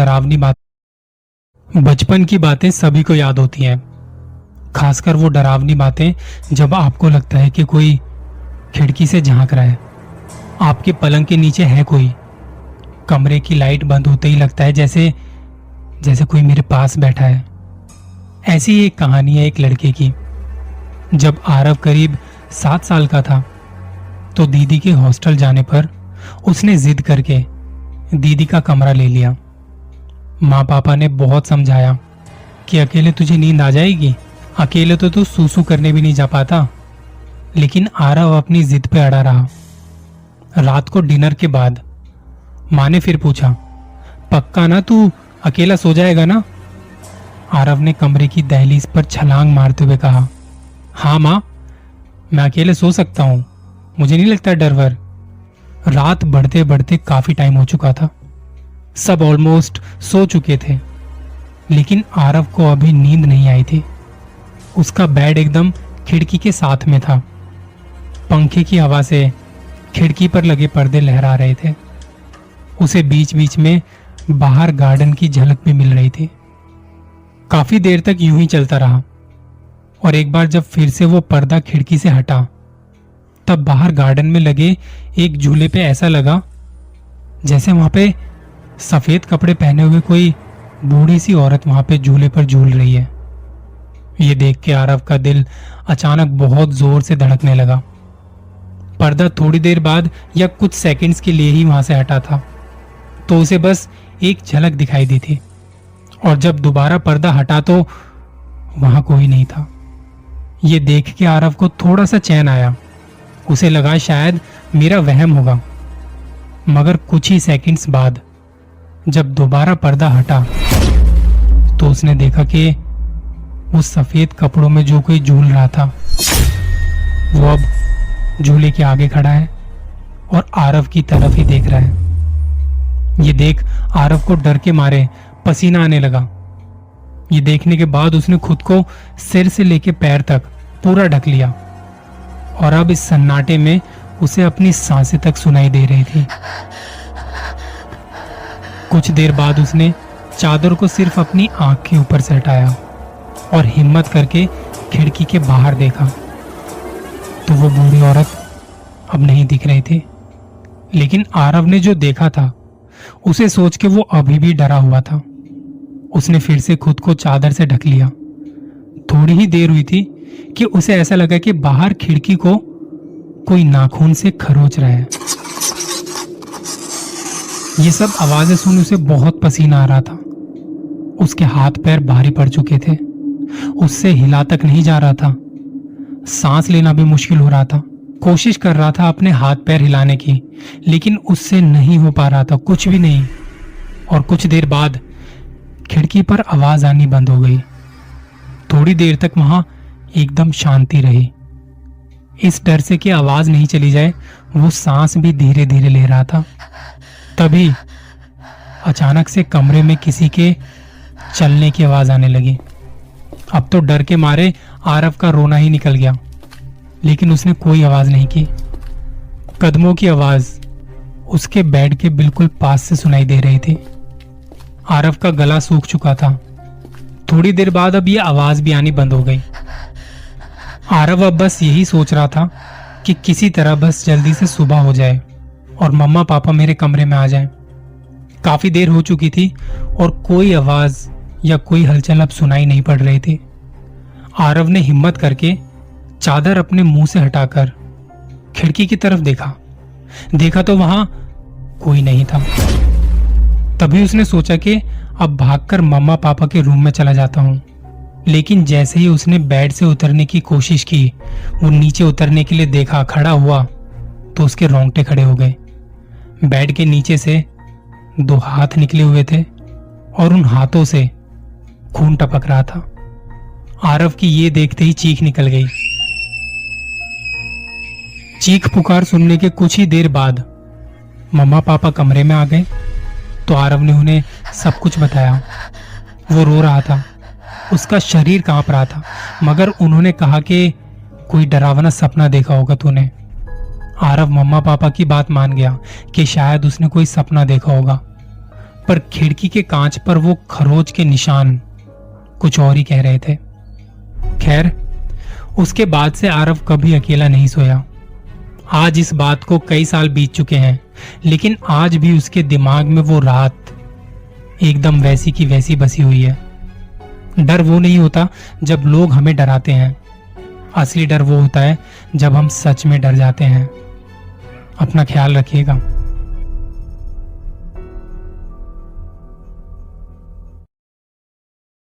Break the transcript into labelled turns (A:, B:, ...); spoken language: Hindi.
A: डरावनी बात। बचपन की बातें सभी को याद होती हैं, खासकर वो डरावनी बातें जब आपको लगता है कि कोई खिड़की से झांक रहा है, आपके पलंग के नीचे है कोई, कमरे की लाइट बंद होते ही लगता है जैसे जैसे कोई मेरे पास बैठा है। ऐसी ही एक कहानी है एक लड़के की। जब आरव करीब 7 साल का था तो दीदी के हॉस्टल जाने पर उसने जिद करके दीदी का कमरा ले लिया। माँ पापा ने बहुत समझाया कि अकेले तुझे नींद आ जाएगी, अकेले तो तू सूसू करने भी नहीं जा पाता, लेकिन आरव अपनी जिद पे अड़ा रहा। रात को डिनर के बाद माँ ने फिर पूछा, पक्का ना तू अकेला सो जाएगा ना? आरव ने कमरे की दहलीज पर छलांग मारते हुए कहा, हाँ माँ, मैं अकेले सो सकता हूँ, मुझे नहीं लगता डर वर। रात बढ़ते बढ़ते काफी टाइम हो चुका था, सब ऑलमोस्ट सो चुके थे, लेकिन आरव को अभी नींद नहीं आई थी। उसका बेड एकदम खिड़की के साथ में था। पंखे की हवा से खिड़की पर लगे पर्दे लहरा रहे थे। उसे बीच बीच में बाहर गार्डन की झलक भी मिल रही थी। काफी देर तक यूं ही चलता रहा और एक बार जब फिर से वो पर्दा खिड़की से हटा तब बाहर गार्डन में लगे एक झूले पे ऐसा लगा जैसे वहां पे सफेद कपड़े पहने हुए कोई बूढ़ी सी औरत वहां पे झूले पर झूल रही है। ये देख के आरव का दिल अचानक बहुत जोर से धड़कने लगा। पर्दा थोड़ी देर बाद या कुछ सेकंड्स के लिए ही वहां से हटा था, तो उसे बस एक झलक दिखाई दी थी, और जब दोबारा पर्दा हटा तो वहां कोई नहीं था। ये देख के आरव को थोड़ा सा चैन आया। उसे लगा शायद मेरा वहम होगा, मगर कुछ ही सेकंड्स बाद जब दोबारा पर्दा हटा तो उसने देखा कि उस सफेद कपड़ों में जो कोई झूल रहा था वो अब झूले के आगे खड़ा है और आरव की तरफ ही देख रहा है। ये देख आरव को डर के मारे पसीना आने लगा। ये देखने के बाद उसने खुद को सिर से लेके पैर तक पूरा ढक लिया, और अब इस सन्नाटे में उसे अपनी सांसें तक सुनाई दे रही थी। कुछ देर बाद उसने चादर को सिर्फ अपनी आंख के ऊपर से हटाया और हिम्मत करके खिड़की के बाहर देखा तो वो बूढ़ी औरत अब नहीं दिख रही थी। लेकिन आरव ने जो देखा था उसे सोच के वो अभी भी डरा हुआ था। उसने फिर से खुद को चादर से ढक लिया। थोड़ी ही देर हुई थी कि उसे ऐसा लगा कि बाहर खिड़की को कोई नाखून से खरोच रहा है। ये सब आवाजें सुन उसे बहुत पसीना आ रहा था। उसके हाथ पैर भारी पड़ चुके थे। उससे हिला तक नहीं जा रहा था। सांस लेना भी मुश्किल हो रहा था। कोशिश कर रहा था अपने हाथ पैर हिलाने की, लेकिन उससे नहीं हो पा रहा था, कुछ भी नहीं। और कुछ देर बाद खिड़की पर आवाज आनी बंद हो गई। थोड़ी देर तक वहां एकदम शांति रही। इस डर से कि आवाज नहीं चली जाए वो सांस भी धीरे धीरे ले रहा था। तभी अचानक से कमरे में किसी के चलने की आवाज आने लगी। अब तो डर के मारे आरव का रोना ही निकल गया, लेकिन उसने कोई आवाज नहीं की। कदमों की आवाज उसके बेड के बिल्कुल पास से सुनाई दे रही थी। आरव का गला सूख चुका था। थोड़ी देर बाद अब ये आवाज भी आनी बंद हो गई। आरव अब बस यही सोच रहा था कि किसी तरह बस जल्दी से सुबह हो जाए और मम्मा पापा मेरे कमरे में आ जाएं। काफी देर हो चुकी थी और कोई आवाज या कोई हलचल अब सुनाई नहीं पड़ रही थी। आरव ने हिम्मत करके चादर अपने मुंह से हटाकर खिड़की की तरफ देखा तो वहां कोई नहीं था। तभी उसने सोचा कि अब भागकर मम्मा पापा के रूम में चला जाता हूं। लेकिन जैसे ही उसने बेड से उतरने की कोशिश की, वो नीचे उतरने के लिए देखा, खड़ा हुआ तो उसके रोंगटे खड़े हो गए। बेड के नीचे से 2 हाथ निकले हुए थे और उन हाथों से खून टपक रहा था। आरव की ये देखते ही चीख निकल गई। चीख पुकार सुनने के कुछ ही देर बाद मम्मा पापा कमरे में आ गए तो आरव ने उन्हें सब कुछ बताया। वो रो रहा था, उसका शरीर कांप रहा था, मगर उन्होंने कहा कि कोई डरावना सपना देखा होगा तूने। आरव मम्मा पापा की बात मान गया कि शायद उसने कोई सपना देखा होगा, पर खिड़की के कांच पर वो खरोच के निशान कुछ और ही कह रहे थे। खैर, उसके बाद से आरव कभी अकेला नहीं सोया। आज इस बात को कई साल बीत चुके हैं, लेकिन आज भी उसके दिमाग में वो रात एकदम वैसी की वैसी बसी हुई है। डर वो नहीं होता जब लोग हमें डराते हैं, असली डर वो होता है जब हम सच में डर जाते हैं। अपना ख्याल रखिएगा।